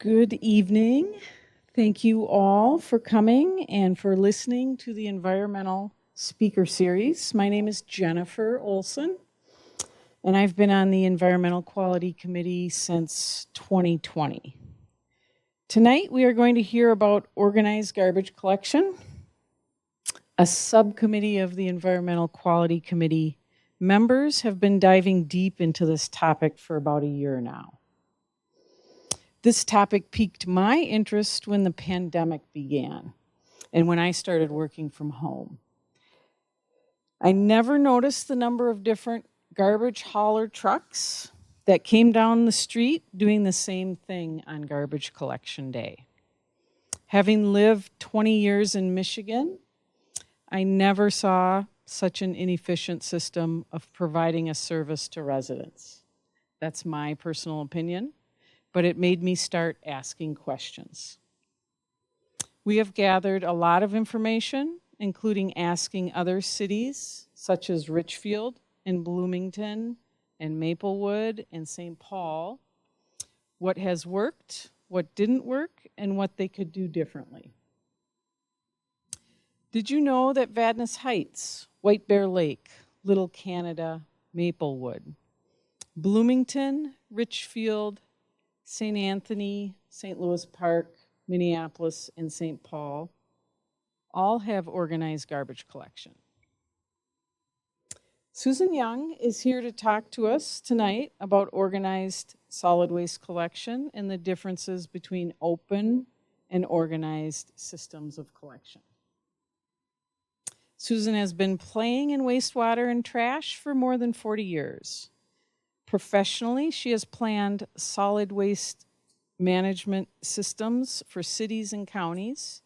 Good evening. Thank you all for coming and for listening to the Environmental Speaker Series. My name is Jennifer Olson, and I've been on the Environmental Quality Committee since 2020. Tonight, we are going to hear about organized garbage collection. A subcommittee of the Environmental Quality Committee members have been diving deep into this topic for about a year now. This topic piqued my interest when the pandemic began and when I started working from home. I never noticed the number of different garbage hauler trucks that came down the street doing the same thing on garbage collection day. Having lived 20 years in Michigan, I never saw such an inefficient system of providing a service to residents. That's my personal opinion, but it made me start asking questions. We have gathered a lot of information, including asking other cities, such as Richfield and Bloomington and Maplewood and St. Paul, what has worked, what didn't work, and what they could do differently. Did you know that Vadnais Heights, White Bear Lake, Little Canada, Maplewood, Bloomington, Richfield, St. Anthony, St. Louis Park, Minneapolis, and St. Paul all have organized garbage collection? Susan Young is here to talk to us tonight about organized solid waste collection and the differences between open and organized systems of collection. Susan has been playing in wastewater and trash for more than 40 years. Professionally, she has planned solid waste management systems for cities and counties,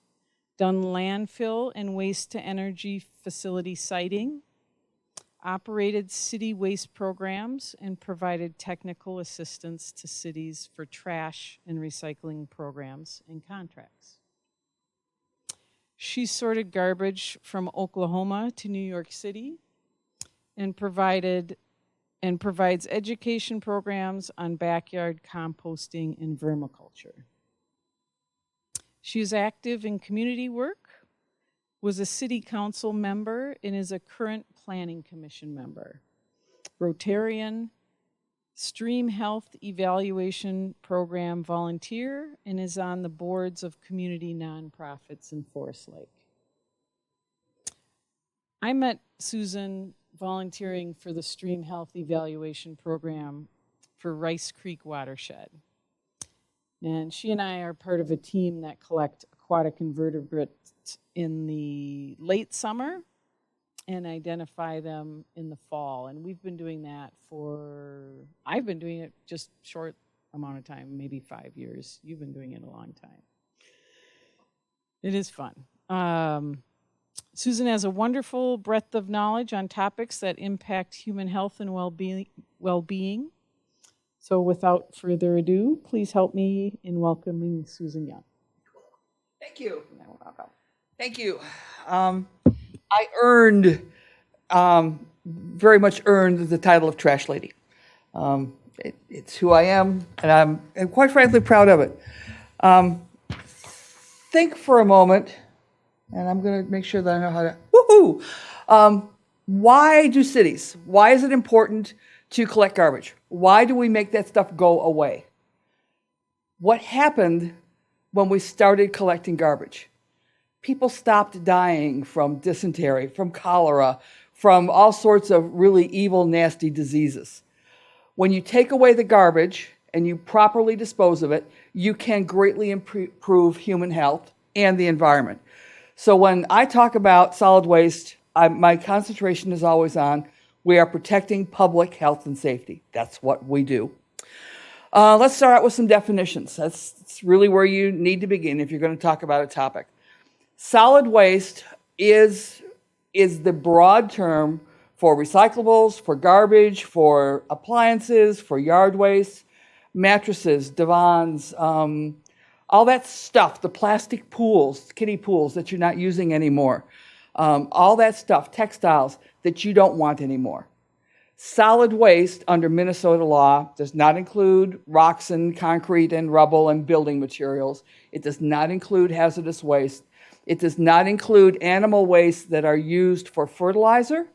done landfill and waste-to-energy facility siting, operated city waste programs, and provided technical assistance to cities for trash and recycling programs and contracts. She sorted garbage from Oklahoma to New York City and provides education programs on backyard composting and vermiculture. She is active in community work, was a city council member, and is a current planning commission member. Rotarian, Stream Health Evaluation Program volunteer, and is on the boards of community nonprofits in Forest Lake. I met Susan volunteering for the Stream Health Evaluation Program for Rice Creek Watershed. And she and I are part of a team that collect aquatic invertebrates in the late summer and identify them in the fall. And we've been doing that I've been doing it just short amount of time, maybe 5 years. You've been doing it a long time. It is fun. Susan has a wonderful breadth of knowledge on topics that impact human health and well-being. So without further ado, please help me in welcoming Susan Young. Thank you. You're welcome. Thank you. I very much earned the title of Trash Lady. It's who I am, and I'm quite frankly proud of it. Think for a moment, and I'm going to make sure that I know how to, woohoo! Why do cities? Why is it important to collect garbage? Why do we make that stuff go away? What happened when we started collecting garbage? People stopped dying from dysentery, from cholera, from all sorts of really evil, nasty diseases. When you take away the garbage and you properly dispose of it, you can greatly improve human health and the environment. So when I talk about solid waste, my concentration is always on we are protecting public health and safety. That's what we do. Let's start out with some definitions. That's really where you need to begin if you're going to talk about a topic. Solid waste is the broad term for recyclables, for garbage, for appliances, for yard waste, mattresses, divans, all that stuff, the plastic pools, kiddie pools that you're not using anymore, all that stuff, textiles that you don't want anymore. Solid waste under Minnesota law does not include rocks and concrete and rubble and building materials. It does not include hazardous waste. It does not include animal waste that are used for fertilizer.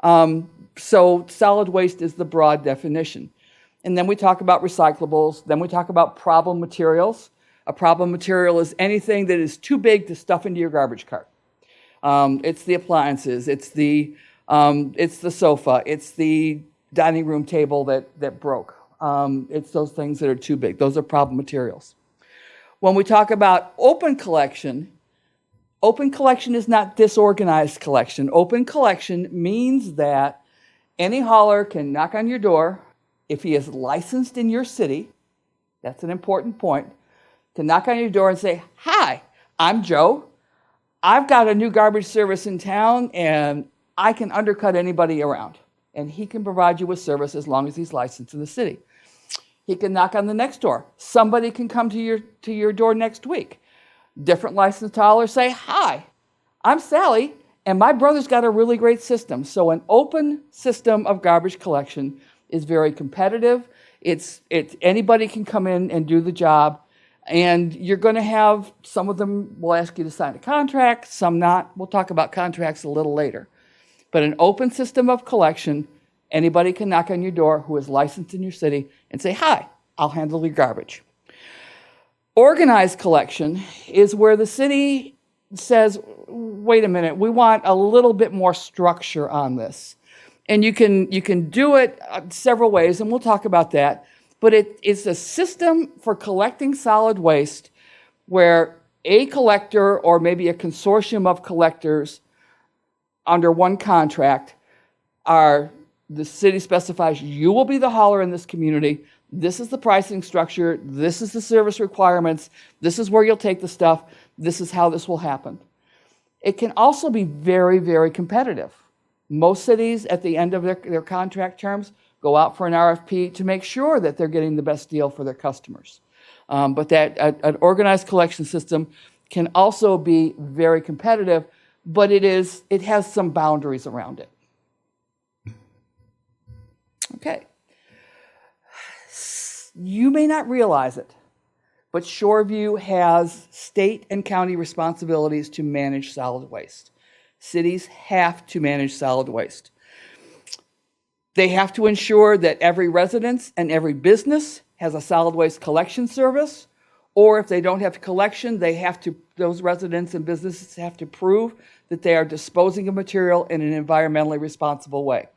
So solid waste is the broad definition. And then we talk about recyclables. Then we talk about problem materials. A problem material is anything that is too big to stuff into your garbage cart. It's the appliances. It's the sofa. It's the dining room table that broke. It's those things that are too big. Those are problem materials. When we talk about open collection is not disorganized collection. Open collection means that any hauler can knock on your door if he is licensed in your city. That's an important point. To knock on your door and say, "Hi, I'm Joe. I've got a new garbage service in town, and I can undercut anybody around." And he can provide you with service as long as he's licensed in the city. He can knock on the next door. Somebody can come to your door next week. Different licensed haulers say, "Hi, I'm Sally, and my brother's got a really great system." So an open system of garbage collection is very competitive. It's anybody can come in and do the job. And you're going to have, some of them will ask you to sign a contract, some not. We'll talk about contracts a little later. But an open system of collection, anybody can knock on your door who is licensed in your city and say, "Hi, I'll handle your garbage." Organized collection is where the city says, "Wait a minute, we want a little bit more structure on this." And you can do it several ways, and we'll talk about that. But it's a system for collecting solid waste where a collector or maybe a consortium of collectors under one contract the city specifies, you will be the hauler in this community. This is the pricing structure. This is the service requirements. This is where you'll take the stuff. This is how this will happen. It can also be very, very competitive. Most cities at the end of their contract terms go out for an RFP to make sure that they're getting the best deal for their customers. But an organized collection system can also be very competitive, but it has some boundaries around it. Okay. You may not realize it, but Shoreview has state and county responsibilities to manage solid waste. Cities have to manage solid waste. They have to ensure that every residence and every business has a solid waste collection service, or if they don't have collection, those residents and businesses have to prove that they are disposing of material in an environmentally responsible way.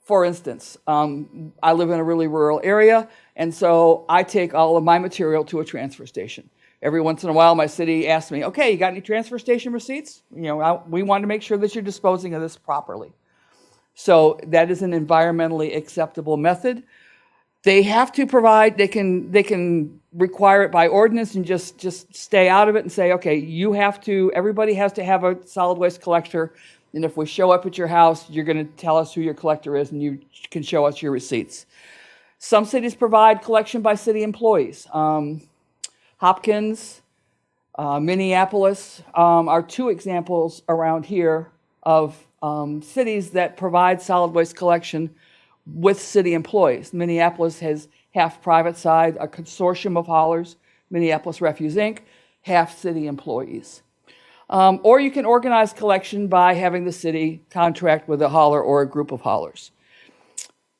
For instance, I live in a really rural area, and so I take all of my material to a transfer station. Every once in a while, my city asks me, "Okay, you got any transfer station receipts? We want to make sure that you're disposing of this properly." So that is an environmentally acceptable method. They have to provide, they can require it by ordinance and just stay out of it and say, "Okay, everybody has to have a solid waste collector. And if we show up at your house, you're going to tell us who your collector is and you can show us your receipts." Some cities provide collection by city employees. Hopkins, Minneapolis are two examples around here of cities that provide solid waste collection with city employees. Minneapolis has half private side, a consortium of haulers, Minneapolis Refuse Inc., half city employees. Or you can organize collection by having the city contract with a hauler or a group of haulers.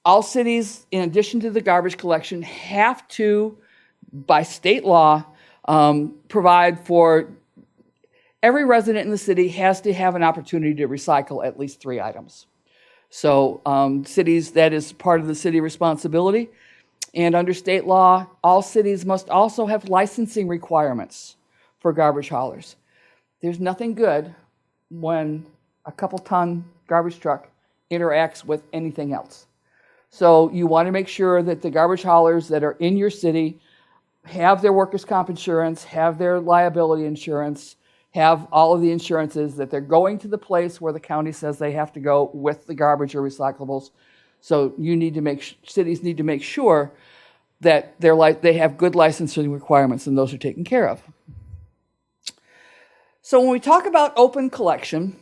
All cities, in addition to the garbage collection, have to, by state law, provide for every resident in the city has to have an opportunity to recycle at least 3 items. So cities, that is part of the city responsibility. And under state law, all cities must also have licensing requirements for garbage haulers. There's nothing good when a couple-ton garbage truck interacts with anything else. So you want to make sure that the garbage haulers that are in your city have their workers' comp insurance, have their liability insurance, have all of the insurances, that they're going to the place where the county says they have to go with the garbage or recyclables. So cities need to make sure that they have good licensing requirements and those are taken care of. So when we talk about open collection,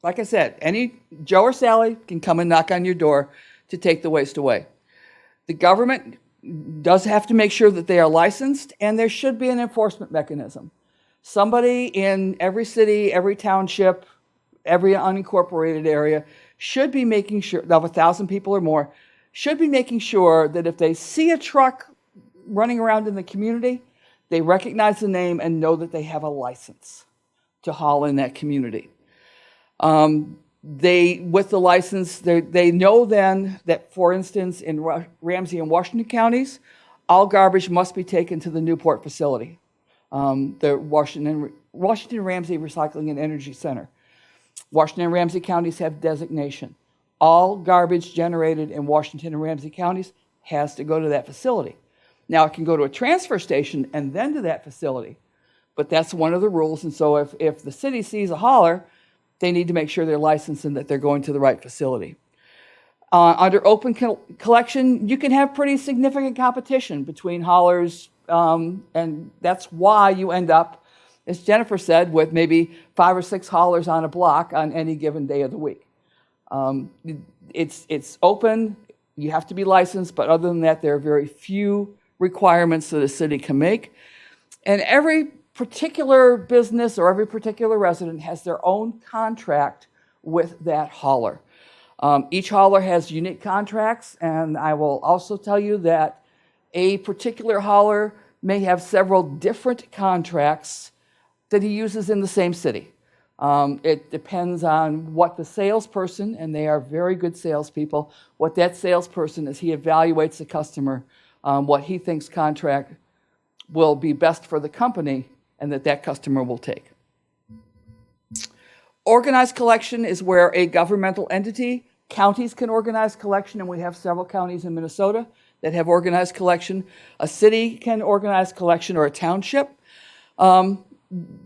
like I said, any Joe or Sally can come and knock on your door to take the waste away. The government does have to make sure that they are licensed, and there should be an enforcement mechanism. Somebody in every city, every township, every unincorporated area should be making sure, of 1,000 people or more, should be making sure that if they see a truck running around in the community, they recognize the name and know that they have a license to haul in that community. With the license, they know then that, for instance, in Ramsey and Washington counties, all garbage must be taken to the Newport facility, the Washington Ramsey Recycling and Energy Center. Washington and Ramsey counties have designation. All garbage generated in Washington and Ramsey counties has to go to that facility. Now, it can go to a transfer station and then to that facility, but that's one of the rules. And so if the city sees a hauler, they need to make sure they're licensed and that they're going to the right facility. Under open collection, you can have pretty significant competition between haulers, and that's why you end up, as Jennifer said, with maybe 5 or 6 haulers on a block on any given day of the week. It's open, you have to be licensed, but other than that, there are very few requirements that a city can make. And every particular business or every particular resident has their own contract with that hauler. Each hauler has unique contracts, and I will also tell you that a particular hauler may have several different contracts that he uses in the same city. It depends on what the salesperson, and they are very good salespeople, what that salesperson, as he evaluates the customer, what he thinks contract will be best for the company and that customer will take. Organized collection is where a governmental entity, counties can organize collection, and we have several counties in Minnesota that have organized collection. A city can organize collection, or a township.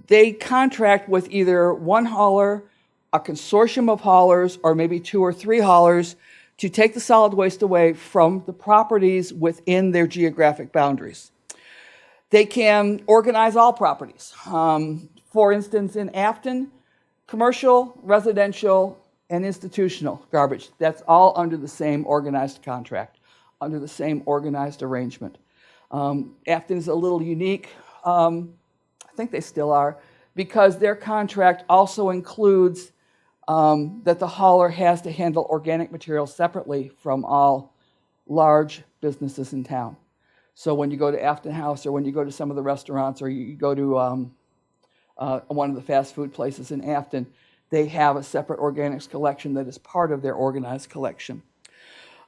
They contract with either one hauler, a consortium of haulers, or maybe 2 or 3 haulers to take the solid waste away from the properties within their geographic boundaries. They can organize all properties. For instance, in Afton, commercial, residential, and institutional garbage, that's all under the same organized contract, under the same organized arrangement. Afton is a little unique. I think they still are, because their contract also includes that the hauler has to handle organic materials separately from all large businesses in town. So when you go to Afton House, or when you go to some of the restaurants, or you go to one of the fast food places in Afton, they have a separate organics collection that is part of their organized collection.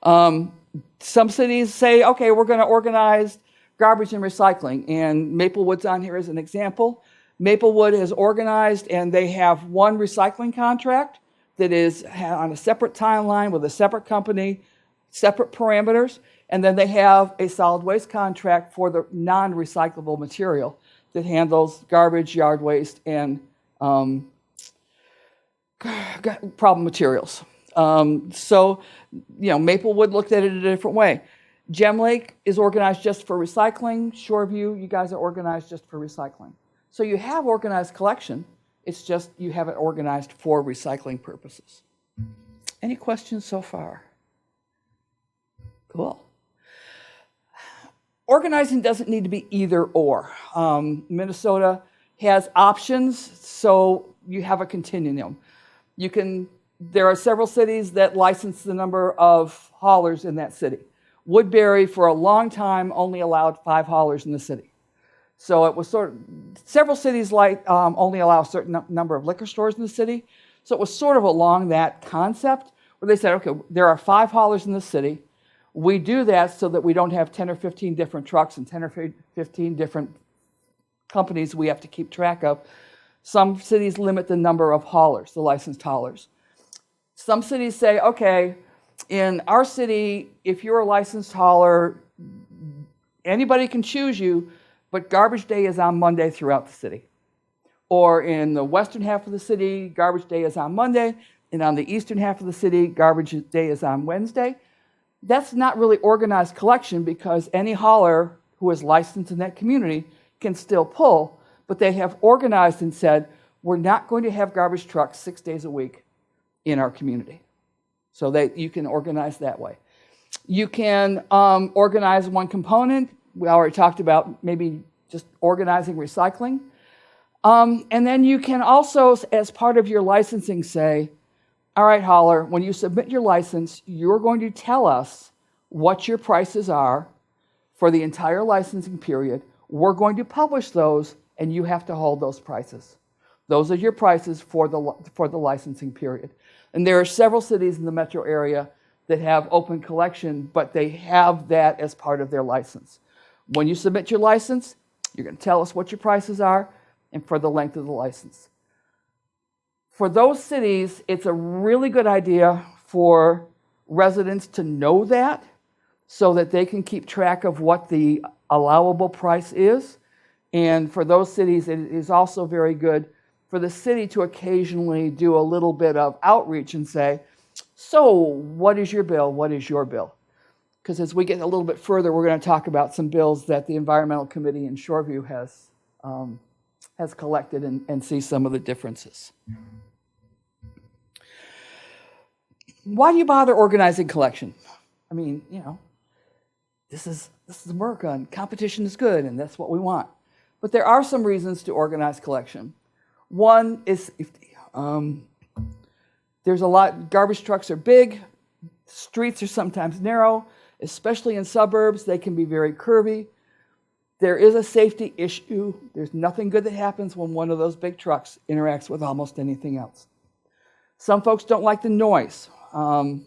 Some cities say, okay, we're going to organize garbage and recycling, and Maplewood's on here as an example. Maplewood has organized, and they have one recycling contract that is on a separate timeline with a separate company, separate parameters, and then they have a solid waste contract for the non-recyclable material that handles garbage, yard waste, and problem materials. So, Maplewood looked at it a different way. Gem Lake is organized just for recycling. Shoreview, you guys are organized just for recycling. So you have organized collection. It's just you have it organized for recycling purposes. Any questions so far? Cool. Organizing doesn't need to be either or. Minnesota has options, so you have a continuum. There are several cities that license the number of haulers in that city. Woodbury, for a long time, only allowed 5 haulers in the city. So it was several cities only allow a certain number of liquor stores in the city. So it was sort of along that concept where they said, okay, there are 5 haulers in the city. We do that so that we don't have 10 or 15 different trucks and 10 or 15 different companies we have to keep track of. Some cities limit the number of haulers, the licensed haulers. Some cities say, okay, in our city, if you're a licensed hauler, anybody can choose you, but garbage day is on Monday throughout the city. Or in the western half of the city, garbage day is on Monday, and on the eastern half of the city, garbage day is on Wednesday. That's not really organized collection, because any hauler who is licensed in that community can still pull, but they have organized and said, we're not going to have garbage trucks 6 days a week in our community. So that you can organize that way. You can organize one component. We already talked about maybe just organizing recycling. And then you can also, as part of your licensing, say, all right, hauler, when you submit your license, you're going to tell us what your prices are for the entire licensing period. We're going to publish those, and you have to hold those prices. Those are your prices for the licensing period. And there are several cities in the metro area that have open collection, but they have that as part of their license. When you submit your license, you're going to tell us what your prices are and for the length of the license. For those cities, it's a really good idea for residents to know that so that they can keep track of what the allowable price is. And for those cities, it is also very good for the city to occasionally do a little bit of outreach and say, so what is your bill? What is your bill? Because as we get a little bit further, we're going to talk about some bills that the Environmental Committee in Shoreview has collected and see some of the differences. Why do you bother organizing collection? I mean, you know, this is America and competition is good and that's what we want. But there are some reasons to organize collection. One is safety. There's a lot, garbage trucks are big, streets are sometimes narrow, especially in suburbs, they can be very curvy. There is a safety issue. There's nothing good that happens when one of those big trucks interacts with almost anything else. Some folks don't like the noise. I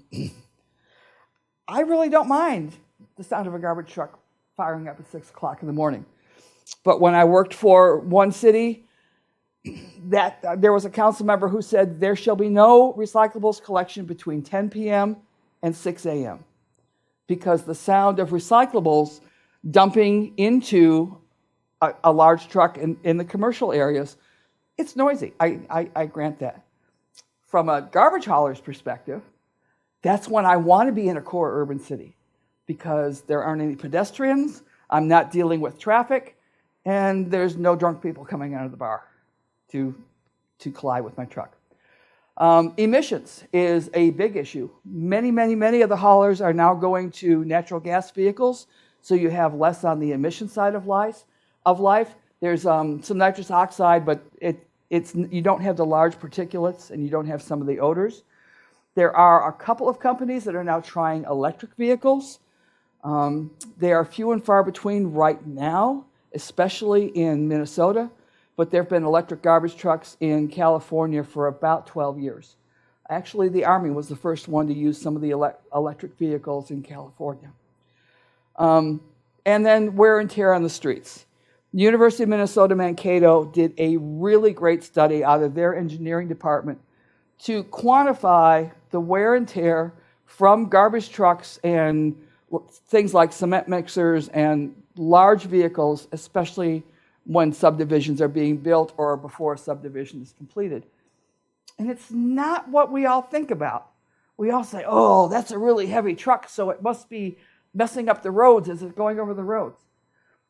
really don't mind the sound of a garbage truck firing up at 6 o'clock in the morning. But when I worked for one city, there was a council member who said there shall be no recyclables collection between 10 p.m. and 6 a.m. because the sound of recyclables dumping into a large truck in the commercial areas, it's noisy. I grant that. From a garbage hauler's perspective, that's when I want to be in a core urban city because there aren't any pedestrians, I'm not dealing with traffic, and there's no drunk people coming out of the bar to collide with my truck. Emissions is a big issue. Many of the haulers are now going to natural gas vehicles, so you have less on the emission side of life. There's some nitrous oxide, but you don't have the large particulates and you don't have some of the odors. There are a couple of companies that are now trying electric vehicles. They are few and far between right now, especially in Minnesota, but there have been electric garbage trucks in California for about 12 years. Actually, the Army was the first one to use some of the electric vehicles in California. And then wear and tear on the streets. The University of Minnesota Mankato did a really great study out of their engineering department to quantify the wear and tear from garbage trucks and things like cement mixers and large vehicles, especially when subdivisions are being built or before a subdivision is completed. And it's not what we all think about. We all say, oh, that's a really heavy truck, so it must be messing up the roads as it's going over the roads.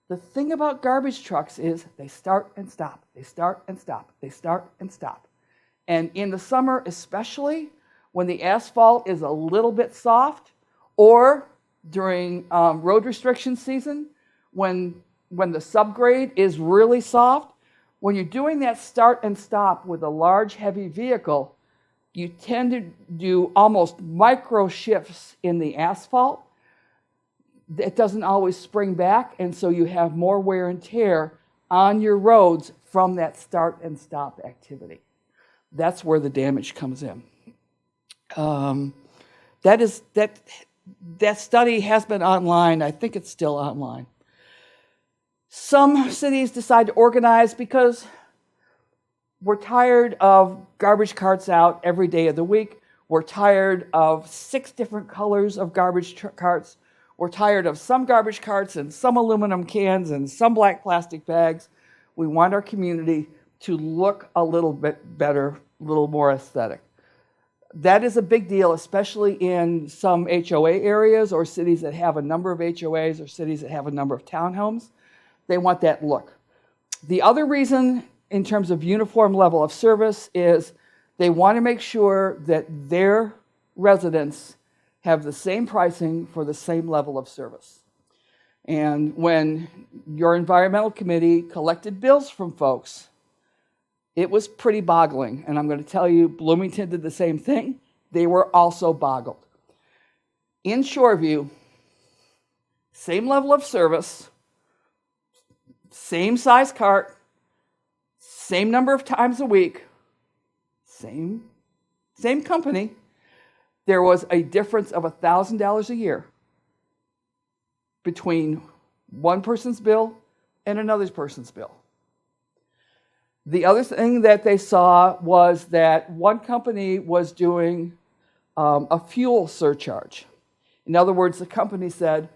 The thing about garbage trucks is they start and stop, they start and stop, they start and stop. And in the summer, especially when the asphalt is a little bit soft, or during road restriction season, when the subgrade is really soft, when you're doing that start and stop with a large, heavy vehicle, you tend to do almost micro shifts in the asphalt. It doesn't always spring back, and so you have more wear and tear on your roads from that start and stop activity. That's where the damage comes in. That study has been online. I think it's still online. Some cities decide to organize because we're tired of garbage carts out every day of the week. We're tired of 6 different colors of garbage carts. We're tired of some garbage carts and some aluminum cans and some black plastic bags. We want our community to look a little bit better, a little more aesthetic. That is a big deal, especially in some HOA areas or cities that have a number of HOAs or cities that have a number of townhomes. They want that look. The other reason, in terms of uniform level of service, is They want to make sure that their residents have the same pricing for the same level of service. And when your environmental committee collected bills from folks, it was pretty boggling. And I'm going to tell you, Bloomington did the same thing. They were also boggled. In Shoreview, same level of service, same size cart, same number of times a week, same company, there was a difference of $1,000 a year between one person's bill and another person's bill. The other thing that they saw was that one company was doing a fuel surcharge. In other words, the company said,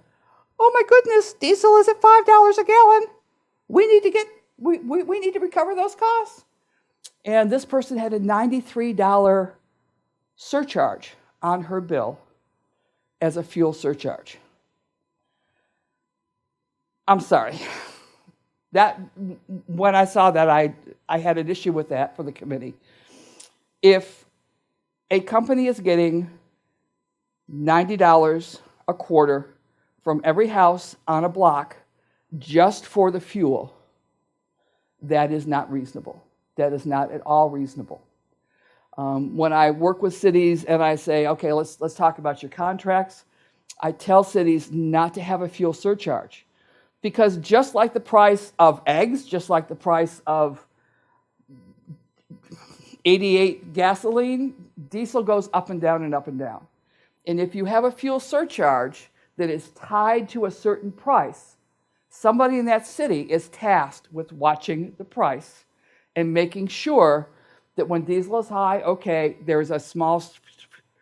"Oh my goodness, diesel is at $5 a gallon. We need to recover those costs." And this person had a $93 surcharge on her bill as a fuel surcharge. I'm sorry. When I saw that, I had an issue with that for the committee. If a company is getting $90 a quarter from every house on a block just for the fuel, that is not reasonable. That is not at all reasonable. When I work with cities and I say, okay, let's talk about your contracts, I tell cities not to have a fuel surcharge. Because just like the price of eggs, just like the price of 88 gasoline, diesel goes up and down and up and down. And if you have a fuel surcharge that is tied to a certain price, somebody in that city is tasked with watching the price and making sure that when diesel is high, okay, there's a small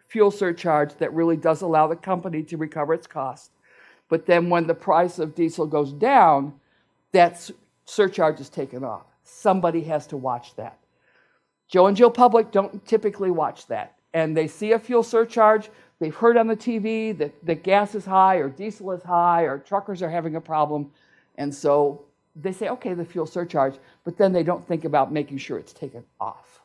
fuel surcharge that really does allow the company to recover its cost. But then when the price of diesel goes down, that surcharge is taken off. Somebody has to watch that. Joe and Jill Public don't typically watch that. And they see a fuel surcharge, they've heard on the TV that gas is high or diesel is high or truckers are having a problem. And so they say, okay, the fuel surcharge, but then they don't think about making sure it's taken off.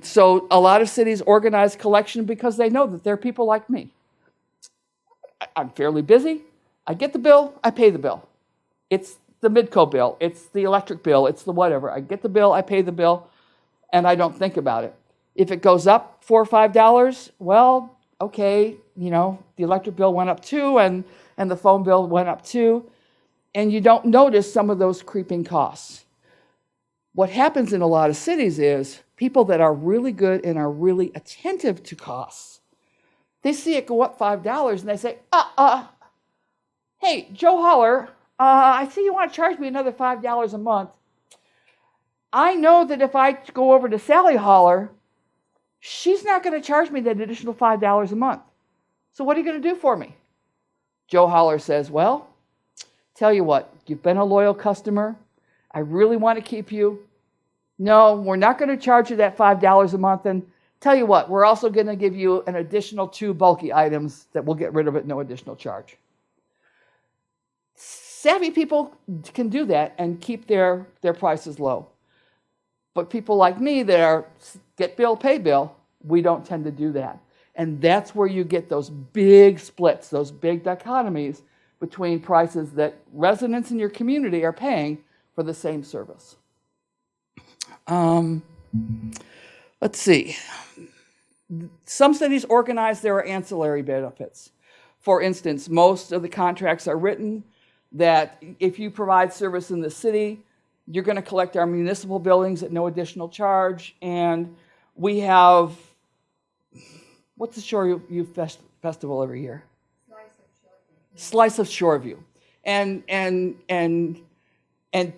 So a lot of cities organize collection because they know that there are people like me. I'm fairly busy. I get the bill, I pay the bill. It's the Midco bill, it's the electric bill, it's the whatever. I get the bill, I pay the bill, and I don't think about it. If it goes up $4 or $5, well, okay, the electric bill went up too, and the phone bill went up too, and you don't notice some of those creeping costs. What happens in a lot of cities is people that are really good and are really attentive to costs, they see it go up $5 and they say, hey, Joe Holler, I see you want to charge me another $5 a month. I know that if I go over to Sally Holler, she's not going to charge me that additional $5 a month. So what are you going to do for me? Joe Holler says, well, tell you what, you've been a loyal customer. I really want to keep you. No, we're not going to charge you that $5 a month. And tell you what, we're also going to give you an additional 2 bulky items that we'll get rid of at no additional charge. Savvy people can do that and keep their prices low. But people like me that are get bill, pay bill, we don't tend to do that. And that's where you get those big splits, those big dichotomies between prices that residents in your community are paying for the same service. Let's see. Some cities organize their ancillary benefits. For instance, most of the contracts are written that if you provide service in the city, you're going to collect our municipal buildings at no additional charge. And we have, what's the Shoreview festival every year? Slice of Shoreview. And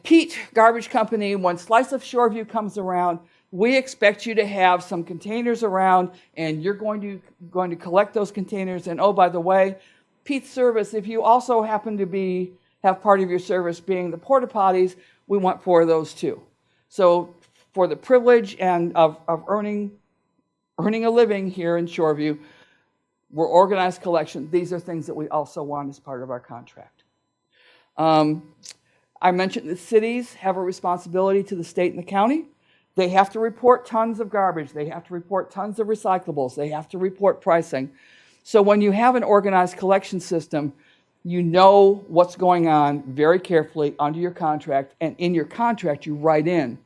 Pete Garbage Company, when Slice of Shoreview comes around, we expect you to have some containers around, and you're going to collect those containers. And oh, by the way, Pete's service, if you also happen to have part of your service being the porta potties, we want 4 of those too. So for the privilege and of earning a living here in Shoreview, we're organized collection. These are things that we also want as part of our contract. I mentioned that cities have a responsibility to the state and the county. They have to report tons of garbage. They have to report tons of recyclables. They have to report pricing. So when you have an organized collection system, you know what's going on very carefully under your contract, and in your contract you write in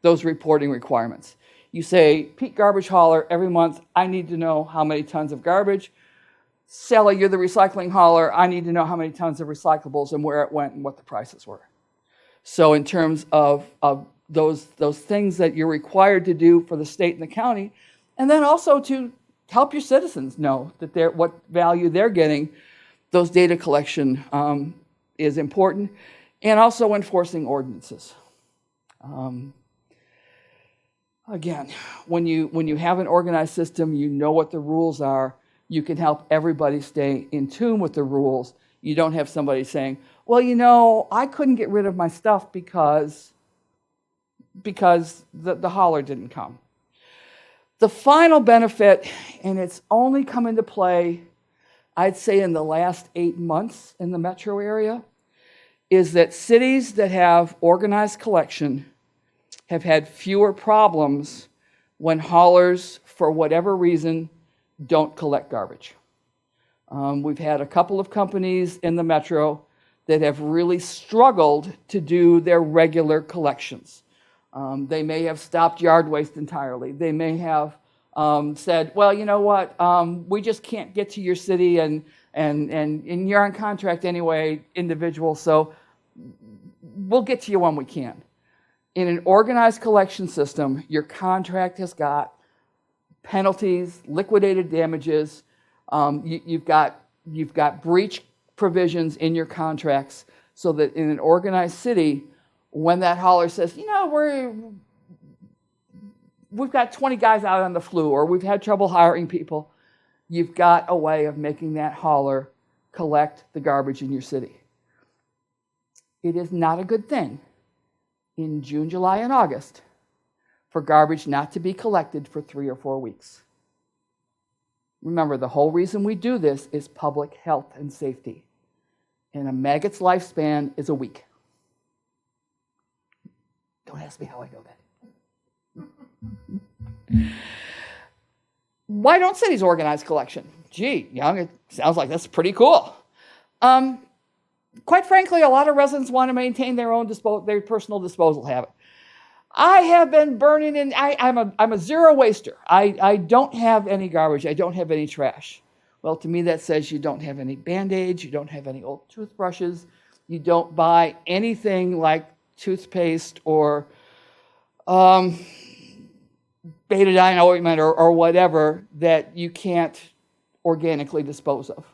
those reporting requirements. You say, Pete Garbage Hauler, every month I need to know how many tons of garbage. Sally, you're the recycling hauler, I need to know how many tons of recyclables and where it went and what the prices were. So in terms of those things that you're required to do for the state and the county, and then also to help your citizens know that what value they're getting, those data collection is important, and also enforcing ordinances. Again, when you have an organized system, you know what the rules are. You can help everybody stay in tune with the rules. You don't have somebody saying, well, you know, I couldn't get rid of my stuff because the hauler didn't come. The final benefit, and it's only come into play, I'd say in the last 8 months in the metro area, is that cities that have organized collection have had fewer problems when haulers, for whatever reason, don't collect garbage. We've had a couple of companies in the metro that have really struggled to do their regular collections. They may have stopped yard waste entirely. They may have said, well, you know what, we just can't get to your city, and you're on contract anyway, individual, so we'll get to you when we can. In an organized collection system, your contract has got penalties, liquidated damages, you've got breach provisions in your contracts, so that in an organized city, when that hauler says, you know, we've got 20 guys out on the flu, or we've had trouble hiring people, you've got a way of making that hauler collect the garbage in your city. It is not a good thing in June, July, and August for garbage not to be collected for 3 or 4 weeks. Remember, the whole reason we do this is public health and safety. And a maggot's lifespan is a week. Don't ask me how I know that. Why don't cities organize collection? Gee, Young, it sounds like that's pretty cool. Quite frankly, a lot of residents want to maintain their own their personal disposal habit. I have been burning in, I'm a zero waster. I don't have any garbage. I don't have any trash. Well, to me, that says you don't have any Band-Aids, you don't have any old toothbrushes, you don't buy anything like toothpaste or betadine ointment or whatever that you can't organically dispose of.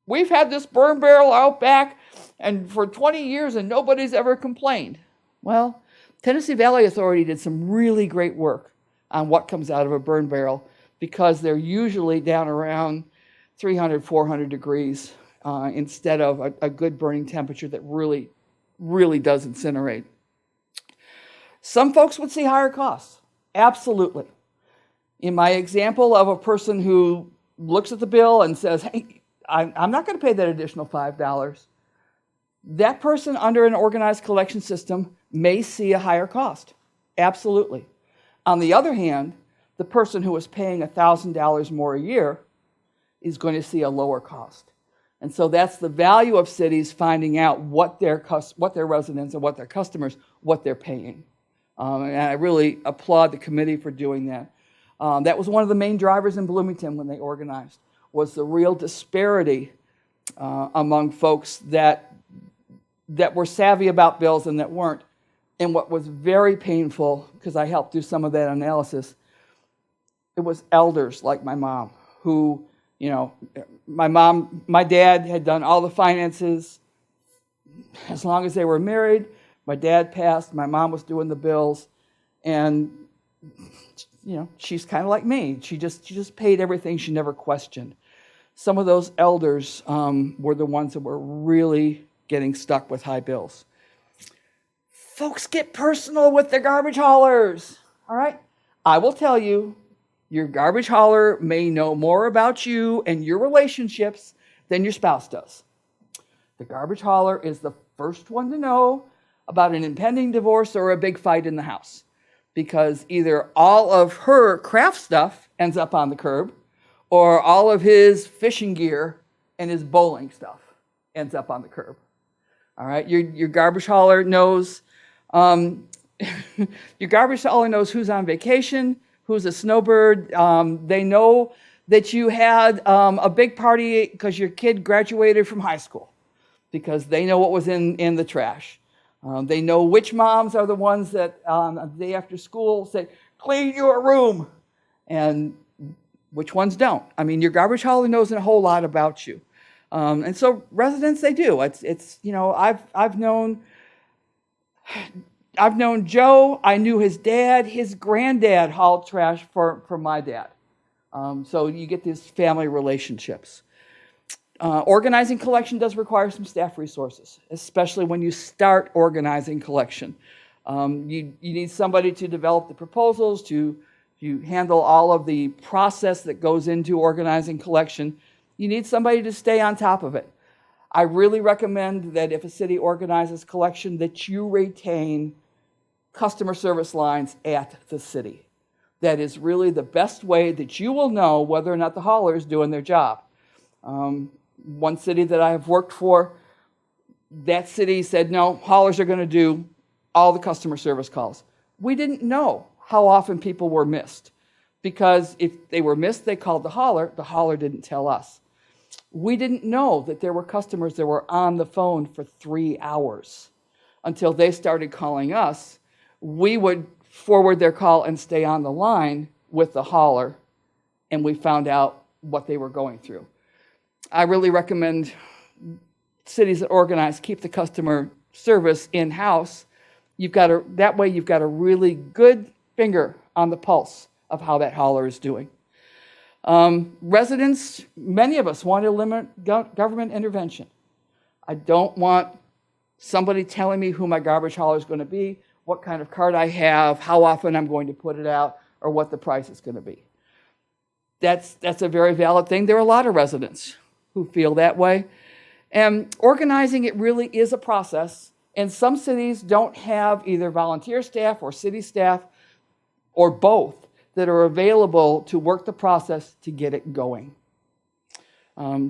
We've had this burn barrel out back and for 20 years and nobody's ever complained. Well, Tennessee Valley Authority did some really great work on what comes out of a burn barrel, because they're usually down around 300, 400 degrees instead of a good burning temperature that really, really does incinerate. Some folks would see higher costs. Absolutely. In my example of a person who looks at the bill and says, hey, I'm not going to pay that additional $5. That person under an organized collection system may see a higher cost. Absolutely. On the other hand, the person who is paying $1,000 more a year is going to see a lower cost. And so that's the value of cities finding out what their residents and what their customers, what they're paying. And I really applaud the committee for doing that. That was one of the main drivers in Bloomington when they organized, was the real disparity among folks that were savvy about bills and that weren't. And what was very painful, because I helped do some of that analysis, it was elders like my mom who, you know, my dad had done all the finances as long as they were married. My dad passed, my mom was doing the bills, and, you know, she's kind of like me. She just paid everything. She never questioned. Some of those elders were the ones that were really getting stuck with high bills. Folks, get personal with the garbage haulers, all right? I will tell you, your garbage hauler may know more about you and your relationships than your spouse does. The garbage hauler is the first one to know about an impending divorce or a big fight in the house, because either all of her craft stuff ends up on the curb, or all of his fishing gear and his bowling stuff ends up on the curb. All right, your garbage hauler knows. Your garbage hauler knows who's on vacation, who's a snowbird. They know that you had a big party because your kid graduated from high school, because they know what was in the trash. They know which moms are the ones that the day after school say, clean your room, and which ones don't. I mean, your garbage hauler knows a whole lot about you. And so residents, they do. It's you know, I've known Joe. I knew his dad. His granddad hauled trash for my dad. So you get these family relationships. Organizing collection does require some staff resources, especially when you start organizing collection. You need somebody to develop the proposals, to handle all of the process that goes into organizing collection. You need somebody to stay on top of it. I really recommend that if a city organizes collection, that you retain customer service lines at the city. That is really the best way that you will know whether or not the hauler is doing their job. One city that I have worked for, that city said, no, haulers are going to do all the customer service calls. We didn't know how often people were missed, because if they were missed, they called the hauler didn't tell us. We didn't know that there were customers that were on the phone for 3 hours until they started calling us. We would forward their call and stay on the line with the hauler, and we found out what they were going through. I really recommend cities that organize keep the customer service in-house. That way you've got a really good finger on the pulse of how that hauler is doing. Residents, many of us want to limit government intervention. I don't want somebody telling me who my garbage hauler is going to be, what kind of card I have, how often I'm going to put it out, or what the price is going to be. That's a very valid thing. There are a lot of residents who feel that way. And organizing it really is a process. And some cities don't have either volunteer staff or city staff or both that are available to work the process to get it going.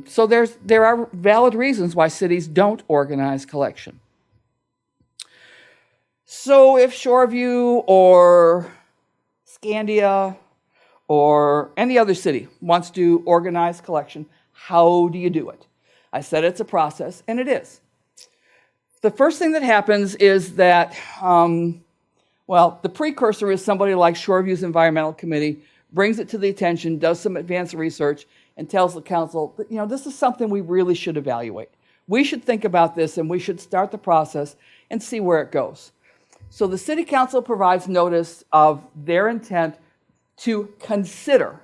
So there are valid reasons why cities don't organize collection. So if Shoreview or Scandia or any other city wants to organize collection, how do you do it? I said it's a process, and it is. The first thing that happens is that, the precursor is somebody like Shoreview's Environmental Committee brings it to the attention, does some advanced research, and tells the council, this is something we really should evaluate. We should think about this, and we should start the process and see where it goes. So the city council provides notice of their intent to consider,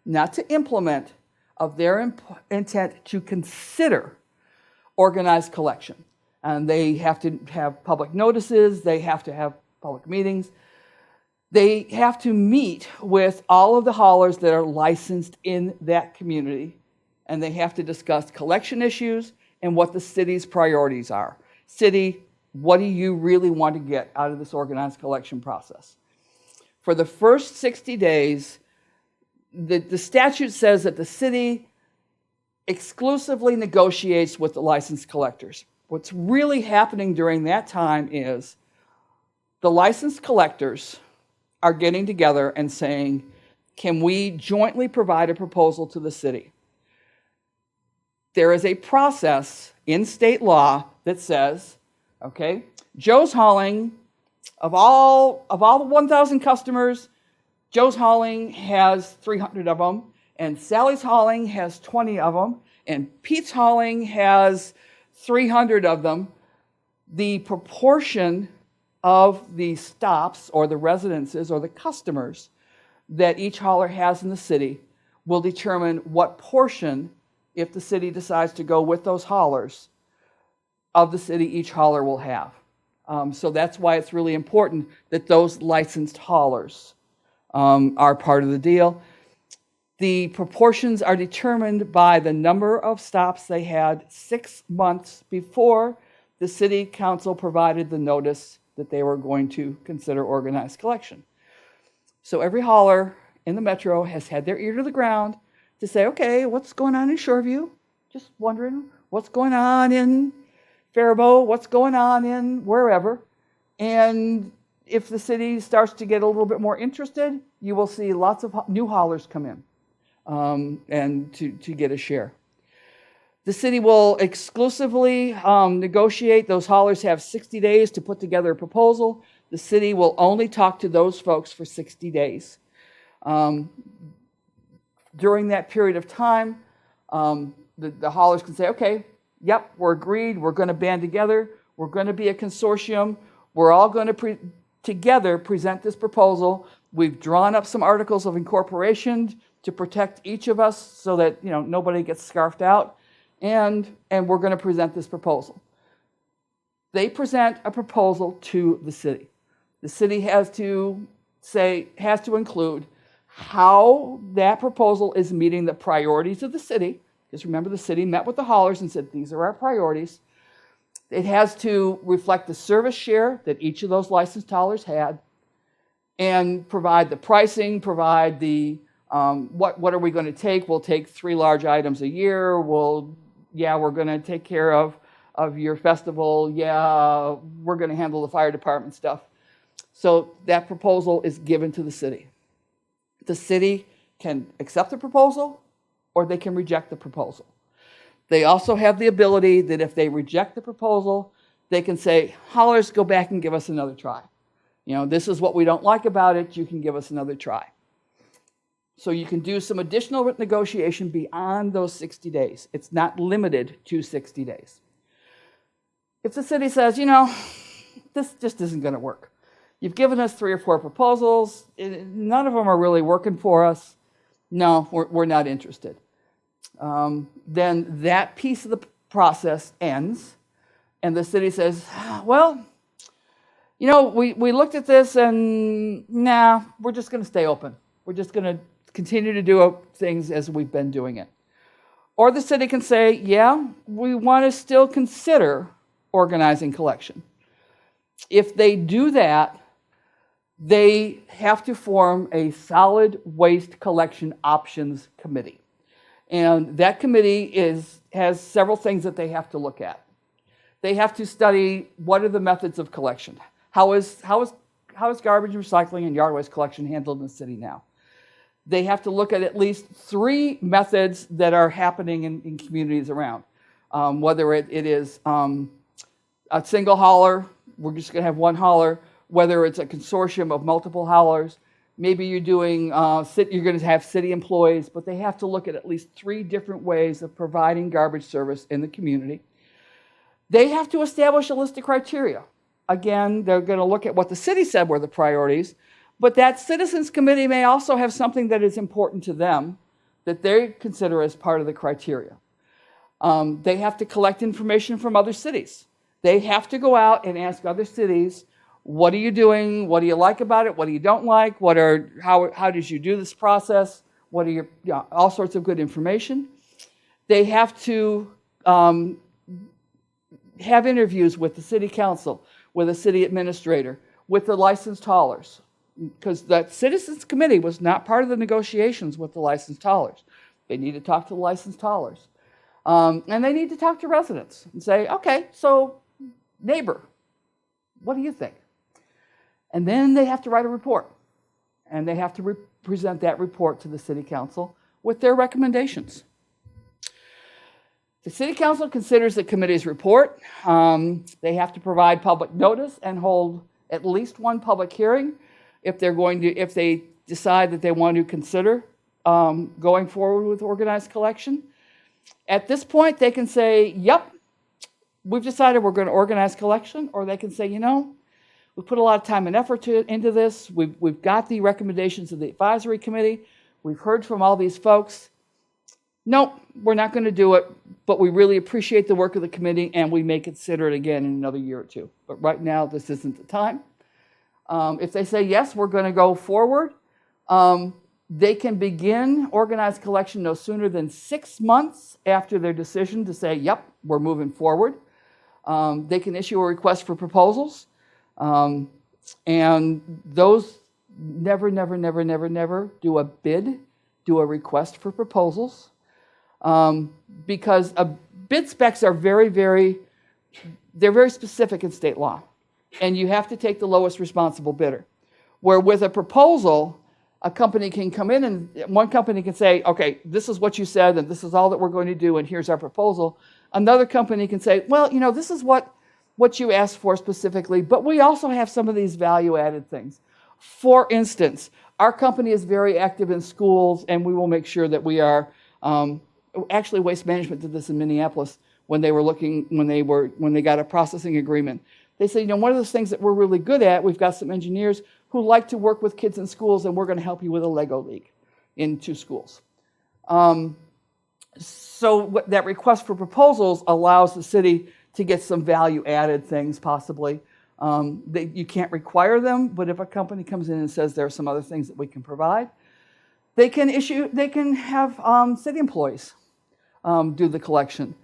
not to implement, of their intent to consider organized collection. And they have to have public notices, they have to have public meetings, they have to meet with all of the haulers that are licensed in that community, and they have to discuss collection issues and what the city's priorities are. City, what do you really want to get out of this organized collection process? For the first 60 days, the statute says that the city exclusively negotiates with the licensed collectors. What's really happening during that time is the licensed collectors are getting together and saying, can we jointly provide a proposal to the city? There is a process in state law that says, okay, Joe's hauling, of all the 1,000 customers, Joe's hauling has 300 of them, and Sally's hauling has 20 of them, and Pete's hauling has 300 of them. The proportion of the stops or the residences or the customers that each hauler has in the city will determine what portion, if the city decides to go with those haulers, of the city each hauler will have. So that's why it's really important that those licensed haulers are part of the deal. The proportions are determined by the number of stops they had 6 months before the city council provided the notice that they were going to consider organized collection. So every hauler in the metro has had their ear to the ground to say, okay, what's going on in Shoreview? Just wondering what's going on in Faribault, what's going on in wherever. And if the city starts to get a little bit more interested, you will see lots of new haulers come in and to get a share. The city will exclusively negotiate. Those haulers have 60 days to put together a proposal. The city will only talk to those folks for 60 days. During that period of time, the haulers can say, okay, yep, we're agreed, we're going to band together, we're going to be a consortium, we're all going to together present this proposal. We've drawn up some articles of incorporation to protect each of us so that nobody gets scarfed out, and we're going to present this proposal. They present a proposal to the city. The city has to include how that proposal is meeting the priorities of the city. Because remember, the city met with the haulers and said, these are our priorities. It has to reflect the service share that each of those licensed haulers had, and provide the pricing, provide the, what are we going to take? We'll take 3 large items a year. We're going to take care of your festival. Yeah, we're going to handle the fire department stuff. So that proposal is given to the city. The city can accept the proposal, or they can reject the proposal. They also have the ability that if they reject the proposal, they can say, haulers, go back and give us another try. This is what we don't like about it. You can give us another try. So you can do some additional negotiation beyond those 60 days. It's not limited to 60 days. If the city says, this just isn't going to work. You've given us 3 or 4 proposals. None of them are really working for us. No, we're not interested. Then that piece of the process ends, and the city says, well, we looked at this, and we're just going to stay open. We're just going to continue to do things as we've been doing it. Or the city can say, yeah, we want to still consider organizing collection. If they do that, they have to form a solid waste collection options committee. And that committee has several things that they have to look at. They have to study what are the methods of collection. How is garbage recycling and yard waste collection handled in the city now? They have to look at least 3 methods that are happening in communities around. Whether it is a single hauler, we're just going to have one hauler. Whether it's a consortium of multiple haulers, maybe you're doing, you're going to have city employees, but they have to look at least 3 different ways of providing garbage service in the community. They have to establish a list of criteria. Again, they're going to look at what the city said were the priorities, but that citizens committee may also have something that is important to them that they consider as part of the criteria. They have to collect information from other cities. They have to go out and ask other cities, what are you doing? What do you like about it? What do you don't like? How did you do this process? What are all sorts of good information. They have to have interviews with the city council, with the city administrator, with the licensed haulers, because that citizens committee was not part of the negotiations with the licensed haulers. They need to talk to the licensed haulers. And they need to talk to residents and say, okay, so neighbor, what do you think? And then they have to write a report, and they have to present that report to the city council with their recommendations. The city council considers the committee's report. They have to provide public notice and hold at least 1 public hearing if they decide that they want to consider going forward with organized collection. At this point, they can say, yep, we've decided we're going to organize collection, or they can say, we put a lot of time and effort into this. We've got the recommendations of the advisory committee. We've heard from all these folks. Nope, we're not going to do it, but we really appreciate the work of the committee, and we may consider it again in another year or 2. But right now, this isn't the time. If they say, yes, we're going to go forward, they can begin organized collection no sooner than 6 months after their decision to say, yep, we're moving forward. They can issue a request for proposals. And those never do a bid, do a request for proposals. Because bid specs are they're very specific in state law. And you have to take the lowest responsible bidder. Where with a proposal, a company can come in and one company can say, okay, this is what you said and this is all that we're going to do and here's our proposal. Another company can say, well, this is what you asked for specifically, but we also have some of these value-added things. For instance, our company is very active in schools and we will make sure that we are, actually Waste Management did this in Minneapolis when they got a processing agreement. They said, one of the things that we're really good at, we've got some engineers who like to work with kids in schools, and we're going to help you with a Lego League into schools. So that request for proposals allows the city to get some value-added things, possibly. You can't require them, but if a company comes in and says there are some other things that we can provide, they can have city employees do the collection.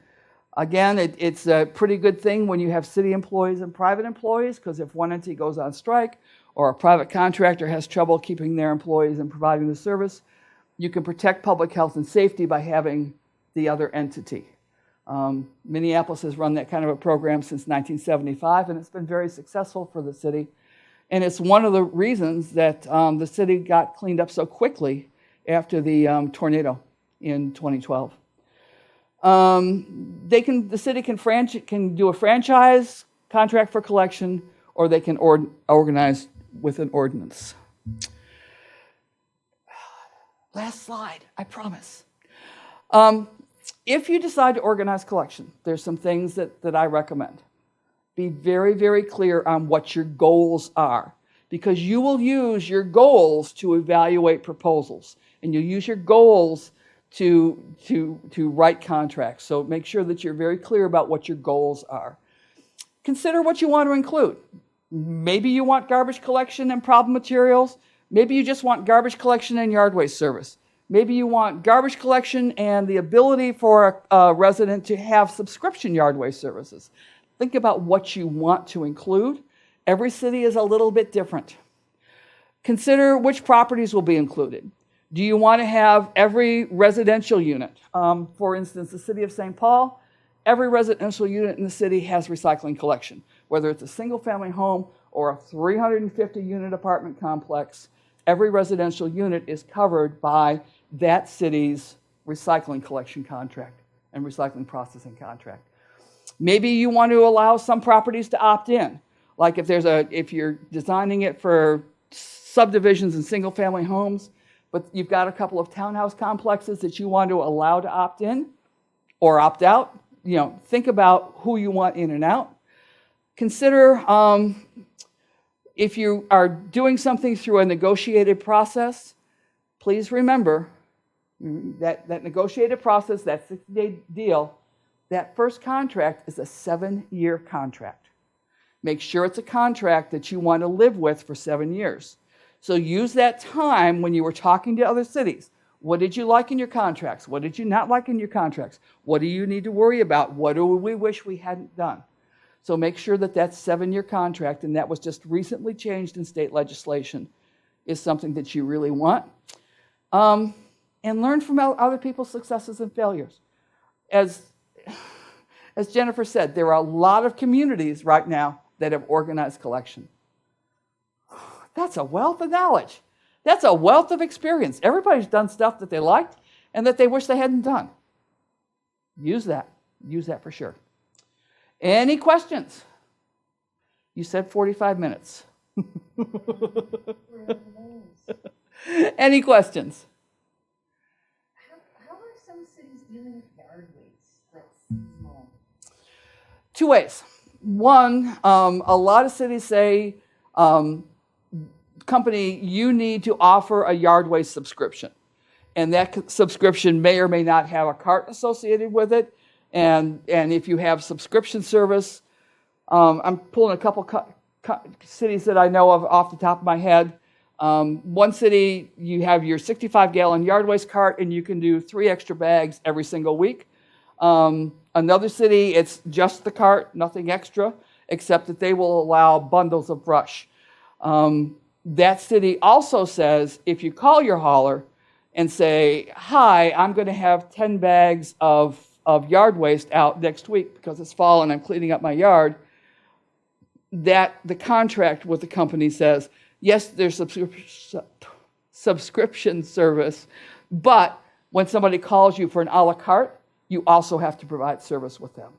Again, it's a pretty good thing when you have city employees and private employees, because if one entity goes on strike or a private contractor has trouble keeping their employees and providing the service, you can protect public health and safety by having the other entity. Minneapolis has run that kind of a program since 1975, and it's been very successful for the city. And it's one of the reasons that the city got cleaned up so quickly after the tornado in 2012. The city can do a franchise contract for collection, or they can organize with an ordinance. Last slide, I promise. If you decide to organize collection, there's some things that I recommend. Be very clear on what your goals are, because you will use your goals to evaluate proposals, and you'll use your goals to write contracts. So make sure that you're very clear about what your goals are. Consider what you want to include. Maybe you want garbage collection and problem materials. Maybe you just want garbage collection and yard waste service. Maybe you want garbage collection and the ability for a resident to have subscription yard waste services. Think about what you want to include. Every city is a little bit different. Consider which properties will be included. Do you want to have every residential unit? For instance, the city of St. Paul, every residential unit in the city has recycling collection. Whether it's a single-family home or a 350-unit apartment complex, every residential unit is covered by that city's recycling collection contract and recycling processing contract. Maybe you want to allow some properties to opt in. Like if you're designing it for subdivisions and single-family homes, but you've got a couple of townhouse complexes that you want to allow to opt in or opt out, think about who you want in and out. Consider if you are doing something through a negotiated process, please remember that negotiated process, that 60-day deal, that first contract is a 7-year contract. Make sure it's a contract that you want to live with for 7 years. So use that time when you were talking to other cities. What did you like in your contracts? What did you not like in your contracts? What do you need to worry about? What do we wish we hadn't done? So make sure that 7-year contract, and that was just recently changed in state legislation, is something that you really want. And learn from other people's successes and failures. As Jennifer said, there are a lot of communities right now that have organized collection. That's a wealth of knowledge. That's a wealth of experience. Everybody's done stuff that they liked and that they wish they hadn't done. Use that. Use that for sure. Any questions? You said 45 minutes. Any questions? How are some cities dealing with yard waste that's seasonal? 2 ways. One, a lot of cities say, company, you need to offer a yard waste subscription. And that subscription may or may not have a cart associated with it. And if you have subscription service, I'm pulling a couple cities that I know of off the top of my head. One city, you have your 65-gallon yard waste cart, and you can do 3 extra bags every single week. Another city, it's just the cart, nothing extra, except that they will allow bundles of brush. That city also says if you call your hauler and say, hi, I'm going to have 10 bags of yard waste out next week because it's fall and I'm cleaning up my yard, that the contract with the company says, yes, there's subscription service, but when somebody calls you for an a la carte, you also have to provide service with them.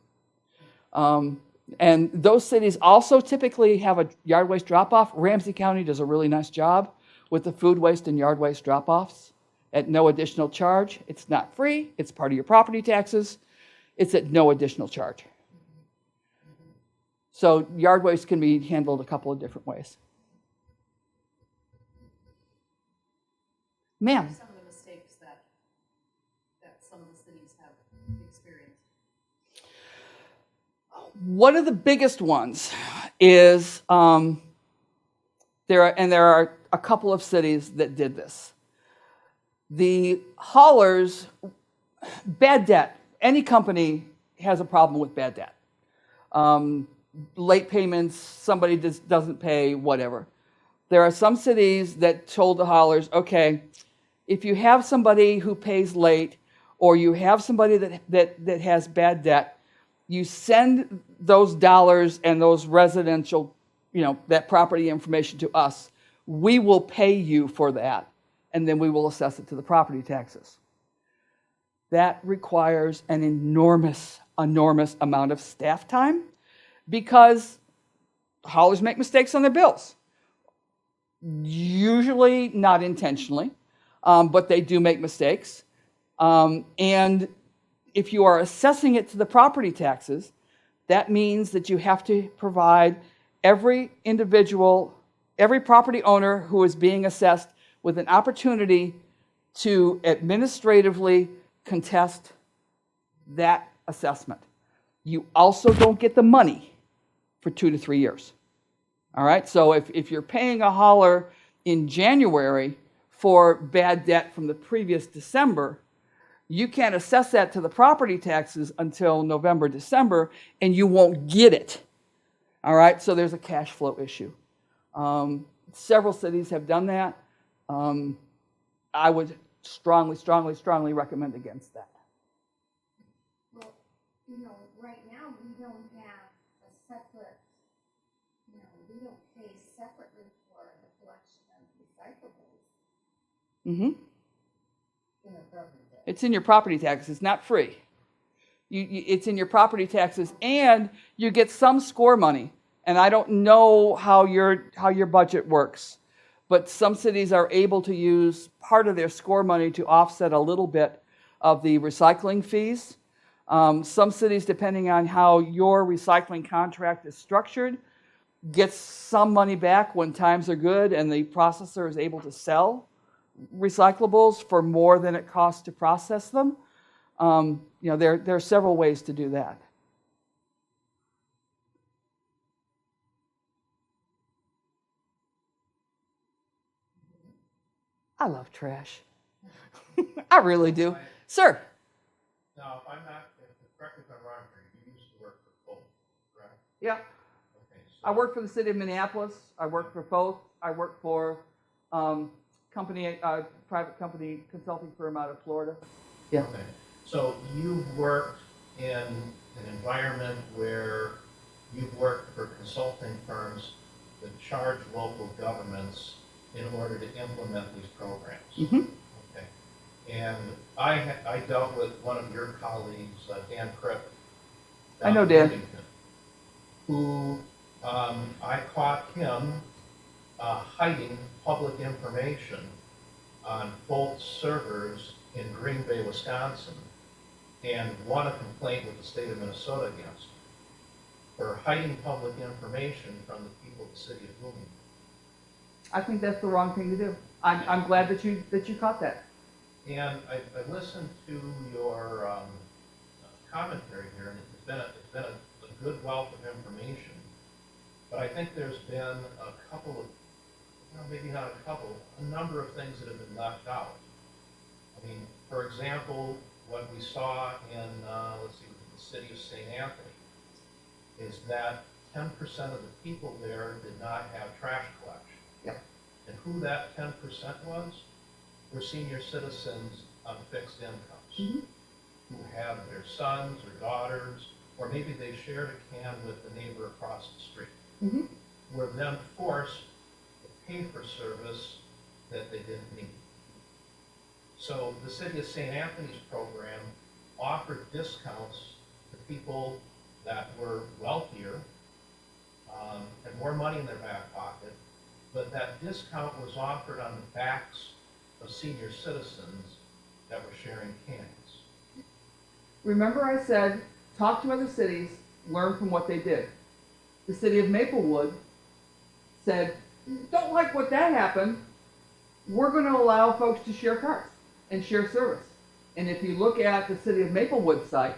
And those cities also typically have a yard waste drop-off. Ramsey County does a really nice job with the food waste and yard waste drop-offs at no additional charge. It's not free. It's part of your property taxes. It's at no additional charge. So yard waste can be handled a couple of different ways. Ma'am. Some of the mistakes that some of the cities have experienced. One of the biggest ones is there are a couple of cities that did this. The haulers, bad debt. Any company has a problem with bad debt. Late payments, somebody just doesn't pay, whatever. There are some cities that told the haulers, okay, if you have somebody who pays late or you have somebody that has bad debt, you send those dollars and those residential, that property information to us. We will pay you for that, and then we will assess it to the property taxes. That requires an enormous amount of staff time because haulers make mistakes on their bills. Usually not intentionally, but they do make mistakes. And if you are assessing it to the property taxes, that means that you have to provide every property owner who is being assessed with an opportunity to administratively contest that assessment. You also don't get the money for 2 to 3 years. All right, so if you're paying a hauler in January for bad debt from the previous December, you can't assess that to the property taxes until November, December, and you won't get it. All right, so there's a cash flow issue. Several cities have done that. I would strongly recommend against that. Well, right now we don't have a separate, we don't pay separately for the collection of recyclables. Mm-hmm. In the property tax. It's in your property taxes. It's not free. It's in your property taxes, and you get some score money. And I don't know how your budget works, but some cities are able to use part of their score money to offset a little bit of the recycling fees. Some cities, depending on how your recycling contract is structured, gets some money back when times are good and the processor is able to sell recyclables for more than it costs to process them. There are several ways to do that. I love trash. I really do. Sir? Now, if I'm not, correct me if I'm wrong here, you used to work for both, correct? Yeah. Okay, so I work for the city of Minneapolis. I work for both. I work for private company consulting firm out of Florida. Yeah. Okay, so you've worked in an environment where you've worked for consulting firms that charge local governments in order to implement these programs. Mm-hmm. Okay, and I dealt with one of your colleagues, Dan Cripp. I know Dan. Who I caught him hiding public information on Folt's servers in Green Bay, Wisconsin, and won a complaint with the state of Minnesota against him for hiding public information from the people of the city of Bloomington. I think that's the wrong thing to do. I'm glad that you caught that. And I listened to your commentary here, and it's been a good wealth of information. But I think there's been a couple of, maybe not a couple, a number of things that have been left out. I mean, for example, what we saw in, let's see, the city of St. Anthony is that 10% of the people there did not have trash collection. Yep. And who that 10% was were senior citizens on fixed incomes who had their sons or daughters, or maybe they shared a can with the neighbor across the street, were then forced to pay for service that they didn't need. So the city of St. Anthony's program offered discounts to people that were wealthier, had more money in their back pocket, but that discount was offered on the backs of senior citizens that were sharing cans. Remember I said, talk to other cities, learn from what they did. The city of Maplewood said, don't like what that happened, we're going to allow folks to share cars and share service. And if you look at the city of Maplewood site,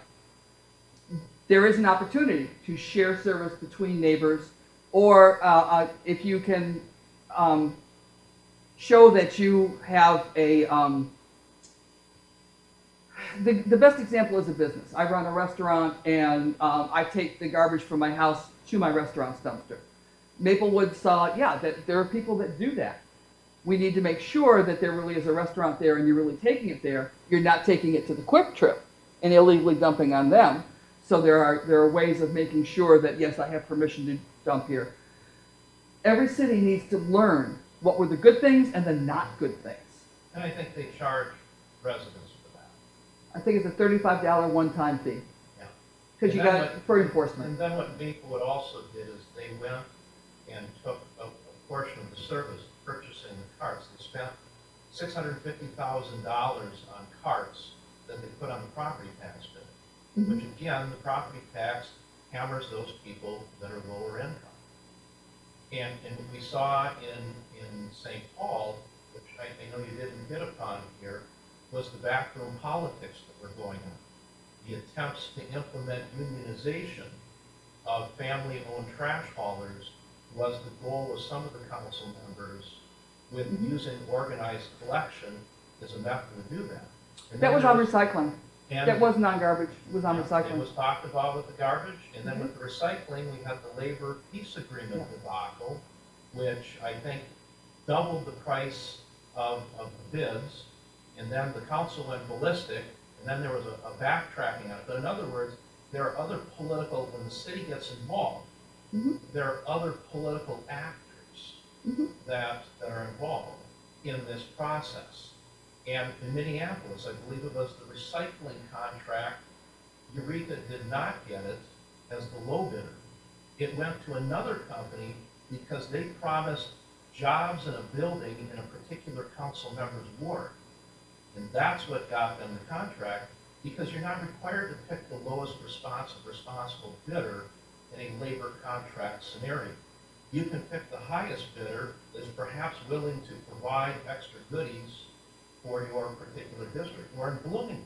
there is an opportunity to share service between neighbors, or if you can show that you have a, the best example is a business. I run a restaurant and I take the garbage from my house to my restaurant's dumpster. Maplewood saw, yeah, that there are people that do that. We need to make sure that there really is a restaurant there and you're really taking it there. You're not taking it to the Quick Trip and illegally dumping on them. So there are ways of making sure that, yes, I have permission to dump here. Every city needs to learn what were the good things and the not good things. And I think they charge residents for that. I think it's a $35 one-time fee. Yeah. Because you And then got what- for enforcement. And then what Maplewood also did is they went and took a portion of the service, purchasing the carts. They spent $650,000 on carts that they put on the property tax bill, which again, the property tax hammers those people that are lower income. And what we saw in St. Paul, which I know you didn't hit upon here, was the backroom politics that were going on. The attempts to implement unionization of family-owned trash haulers was the goal of some of the council members with using organized collection as a method to do that. And That then was there on recycling. and- That wasn't on garbage. It was on It recycling. was talked about with the garbage, and then with the recycling, we had the labor peace agreement debacle, which I think doubled the price of the bids, and then the council went ballistic, and then there was a backtracking on it. But in other words, there are other political, when the city gets involved, there are other political actors that are involved in this process. And in Minneapolis, I believe it was the recycling contract, Eureka did not get it as the low bidder. It went to another company because they promised jobs in a building in a particular council member's ward. And that's what got them the contract, because you're not required to pick the lowest responsible bidder in a labor contract scenario. You can pick the highest bidder that is perhaps willing to provide extra goodies for your particular district. Or in Bloomington,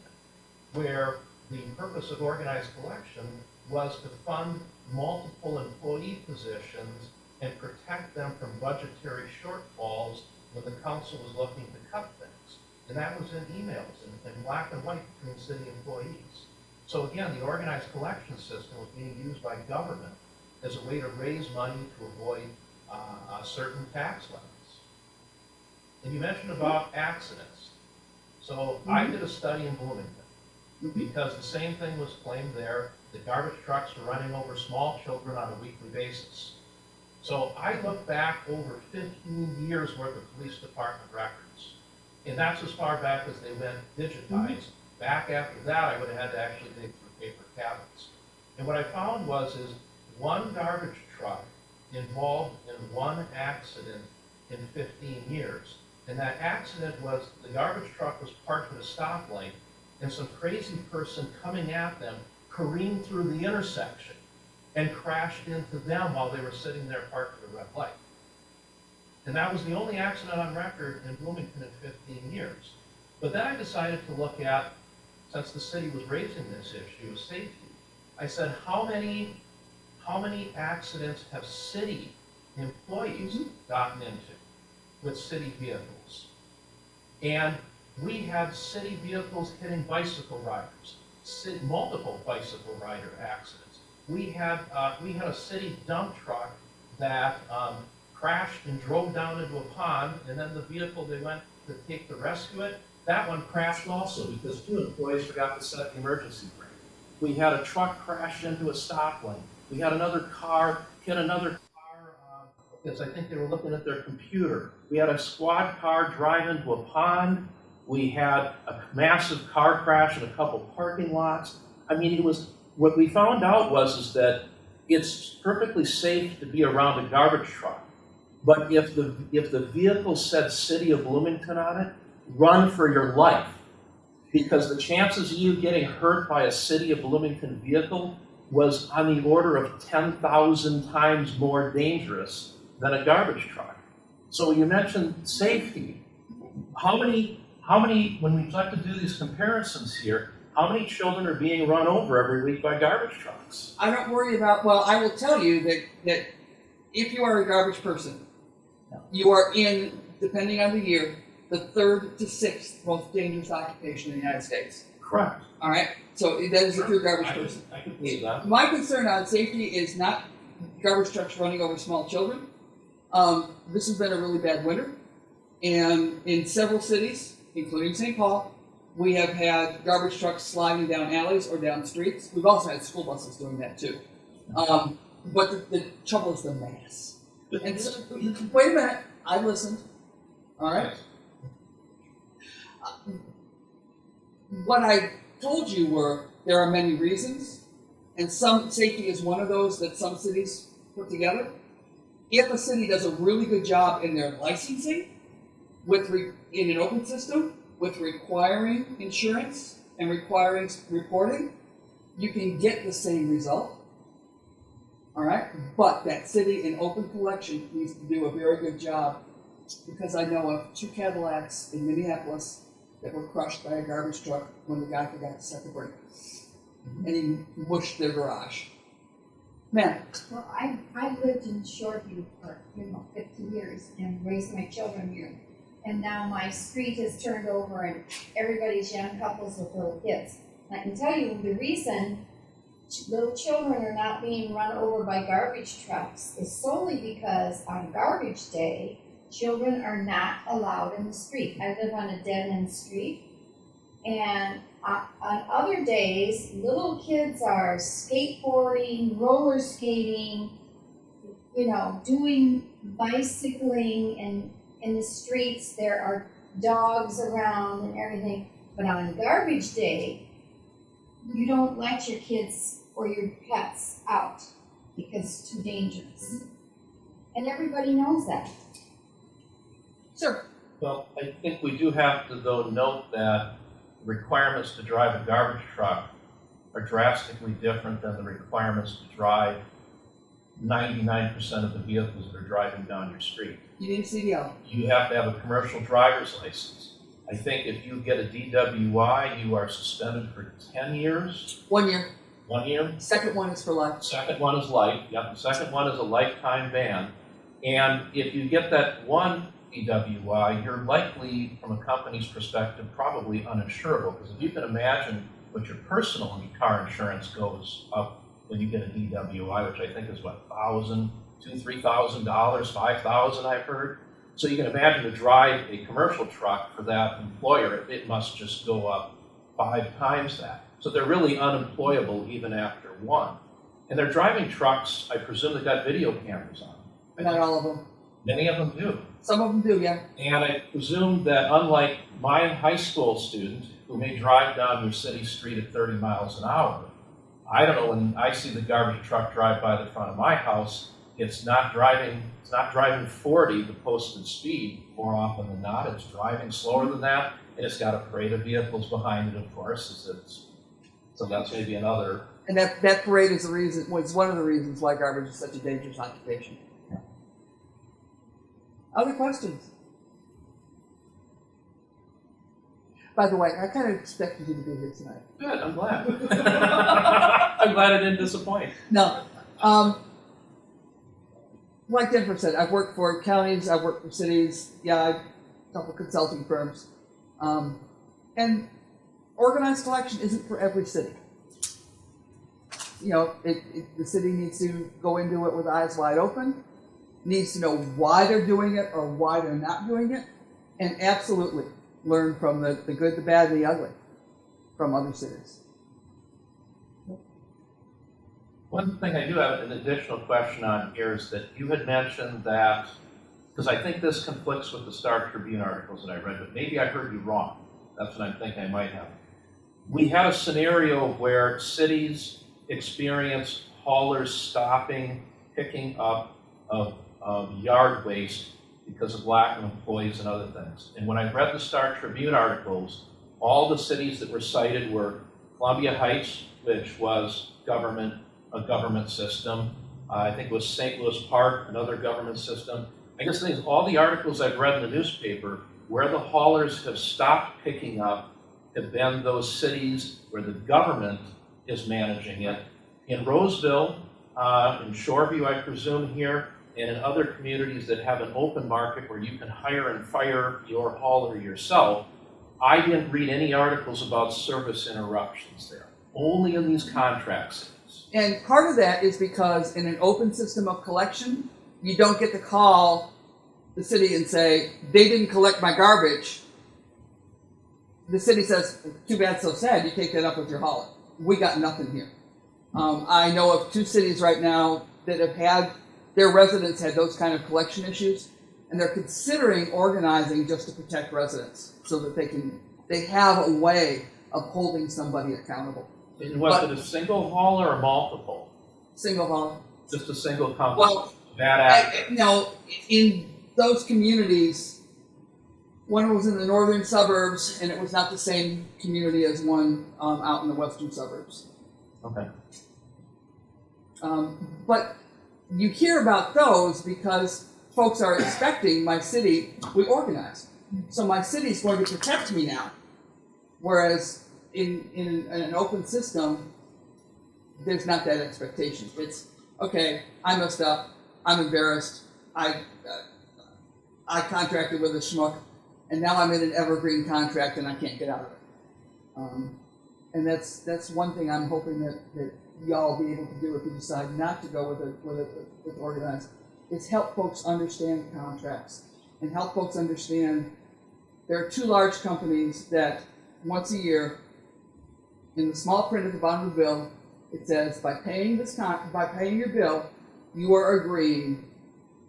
where the purpose of organized collection was to fund multiple employee positions and protect them from budgetary shortfalls when the council was looking to cut things. And that was in emails in black and white between city employees. So again, the organized collection system was being used by government as a way to raise money to avoid certain tax levies. And you mentioned about accidents. So I did a study in Bloomington because the same thing was claimed there. The garbage trucks were running over small children on a weekly basis. So I looked back over 15 years worth of police department records. And that's as far back as they went digitized. Back after that, I would have had to actually dig through paper cabinets. And what I found is one garbage truck involved in one accident in 15 years. And that accident was the garbage truck was parked at a stoplight, and some crazy person coming at them careened through the intersection and crashed into them while they were sitting there parked at a red light. And that was the only accident on record in Bloomington in 15 years. But then I decided to look at, since the city was raising this issue of safety, I said, how many accidents have city employees gotten into with city vehicles? And we had city vehicles hitting bicycle riders, multiple bicycle rider accidents. We had a city dump truck that crashed and drove down into a pond, and then the vehicle they went to take to rescue it, that one crashed also because 2 employees forgot to set the emergency brake. We had a truck crash into a stop lane. We had another car hit another car because I think they were looking at their computer. We had a squad car drive into a pond. We had a massive car crash in a couple parking lots. I mean, it was, what we found out is that it's perfectly safe to be around a garbage truck. But if the vehicle said City of Bloomington on it, run for your life. Because the chances of you getting hurt by a City of Bloomington vehicle was on the order of 10,000 times more dangerous than a garbage truck. So you mentioned safety. How many, when we like to do these comparisons here, how many children are being run over every week by garbage trucks? I don't worry about, well, I will tell you that if you are a garbage person, you are in, depending on the year, the 3rd to 6th most dangerous occupation in the United States. Correct. All right? So that is if you're a garbage person. I can believe that. My concern on safety is not garbage trucks running over small children. This has been a really bad winter. And in several cities, including St. Paul, we have had garbage trucks sliding down alleys or down streets. We've also had school buses doing that too. But the trouble is the mass. And so, wait a minute, I listened. All right? What I told you were there are many reasons, and some safety is one of those that some cities put together. If a city does a really good job in their licensing, in an open system, with requiring insurance and requiring reporting, you can get the same result. All right? But that city in open collection needs to do a very good job, because I know of 2 Cadillacs in Minneapolis that were crushed by a garbage truck when the guy forgot to set the brake. And he mushed their garage. Man. Well, I've lived in Shoreview for 50 years and raised my children here. And now my street is turned over and everybody's young couples with little kids. And I can tell you the reason little children are not being run over by garbage trucks is solely because on garbage day, children are not allowed in the street. I live on a dead-end street, and on other days, little kids are skateboarding, roller skating, doing bicycling, and in the streets there are dogs around and everything. But on garbage day, you don't let your kids or your pets out because it's too dangerous. And everybody knows that. Sure. Well, I think we do have to, though, note that requirements to drive a garbage truck are drastically different than the requirements to drive 99% of the vehicles that are driving down your street. You need a CDL. You have to have a commercial driver's license. I think if you get a DWI, you are suspended for 10 years. 1 year. 1 year. Second one is for life. Second one is life. Yep. The second one is a lifetime ban. And if you get that one DWI, you're likely, from a company's perspective, probably uninsurable. Because if you can imagine what your personal car insurance goes up when you get a DWI, which I think is what, $1,000, $2,000, $3,000, $5,000, I've heard. So you can imagine to drive a commercial truck for that employer, it must just go up 5 times that. So they're really unemployable even after one. And they're driving trucks, I presume they've got video cameras on them. Not all of them. Many of them do. Some of them do, yeah. And I presume that unlike my high school student, who may drive down your city street at 30 miles an hour, I don't know, when I see the garbage truck drive by the front of my house, it's not driving 40, the posted speed, more often than not. It's driving slower than that, and it's got a parade of vehicles behind it, of course. So that's maybe another. And that parade is was one of the reasons why garbage is such a dangerous occupation. Yeah. Other questions? By the way, I kind of expected you to be here tonight. Good, I'm glad. I'm glad I didn't disappoint. No. Like Jennifer said, I've worked for counties, I've worked for cities, a couple consulting firms. And organized collection isn't for every city. You know, the city needs to go into it with eyes wide open, needs to know why they're doing it or why they're not doing it, and absolutely learn from the good, the bad, and the ugly from other cities. One thing I do have an additional question on here is that you had mentioned that, because I think this conflicts with the Star Tribune articles that I read, but maybe I heard you wrong. That's what I'm thinking I might have. We had a scenario where cities experienced haulers stopping picking up of yard waste because of lack of employees and other things. And when I read the Star Tribune articles, all the cities that were cited were Columbia Heights, which was a government system. I think it was St. Louis Park, another government system. I guess the thing is, all the articles I've read in the newspaper where the haulers have stopped picking up have been those cities where the government is managing it. In Roseville, in Shoreview, I presume here, and in other communities that have an open market where you can hire and fire your hauler yourself, I didn't read any articles about service interruptions there, only in these contract cities. And part of that is because in an open system of collection, you don't get to call the city and say, they didn't collect my garbage. The city says, too bad, so sad, you take that up with your hauler. We got nothing here. I know of 2 cities right now that have had, their residents had those kind of collection issues, and they're considering organizing just to protect residents so that they have a way of holding somebody accountable. And was it a single hauler or multiple? Single hauler. Just a single company? Well, bad act. No, in those communities, one was in the northern suburbs, and it was not the same community as one out in the western suburbs. Okay. But you hear about those because folks are expecting my city, we organize. So my city's going to protect me now. Whereas in an open system, there's not that expectation. It's, okay, I messed up, I'm embarrassed, I contracted with a schmuck, and now I'm in an evergreen contract and I can't get out of it. And that's one thing I'm hoping that y'all be able to do if you decide not to go with organized, is help folks understand contracts and help folks understand there are 2 large companies that once a year, in the small print at the bottom of the bill, it says by paying your bill, you are agreeing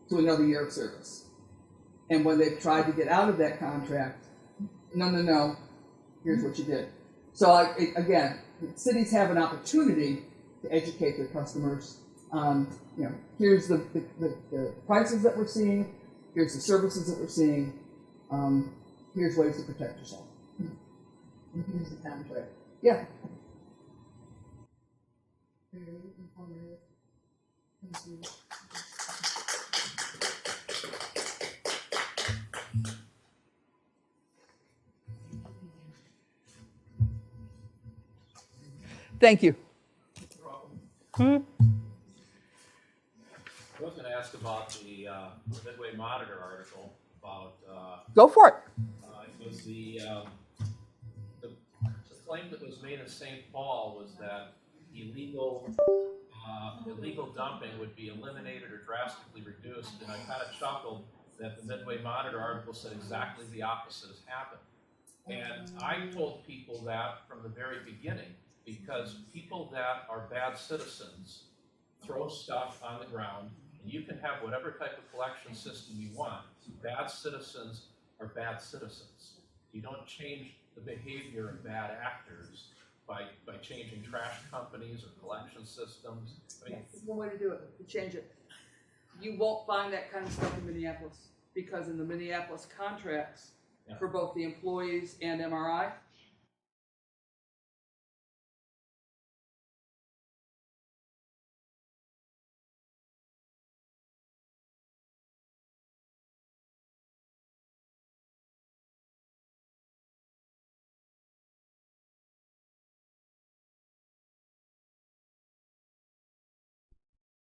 to another year of service. And when they've tried to get out of that contract, no, here's what you did. So again, cities have an opportunity to educate their customers on, here's the prices that we're seeing, here's the services that we're seeing, here's ways to protect yourself. And here's the contract. Yeah. Very informative. Thank you. Thank you. I was going to ask about the Midway Monitor article about. Go for it. It was the claim that was made in St. Paul was that illegal dumping would be eliminated or drastically reduced, and I kind of chuckled that the Midway Monitor article said exactly the opposite has happened. And I told people that from the very beginning, because people that are bad citizens throw stuff on the ground, and you can have whatever type of collection system you want. Bad citizens are bad citizens. You don't change the behavior of bad actors by changing trash companies or collection systems. That's one way to do it, to change it. You won't find that kind of stuff in Minneapolis, because in the Minneapolis contracts for both the employees and MRI,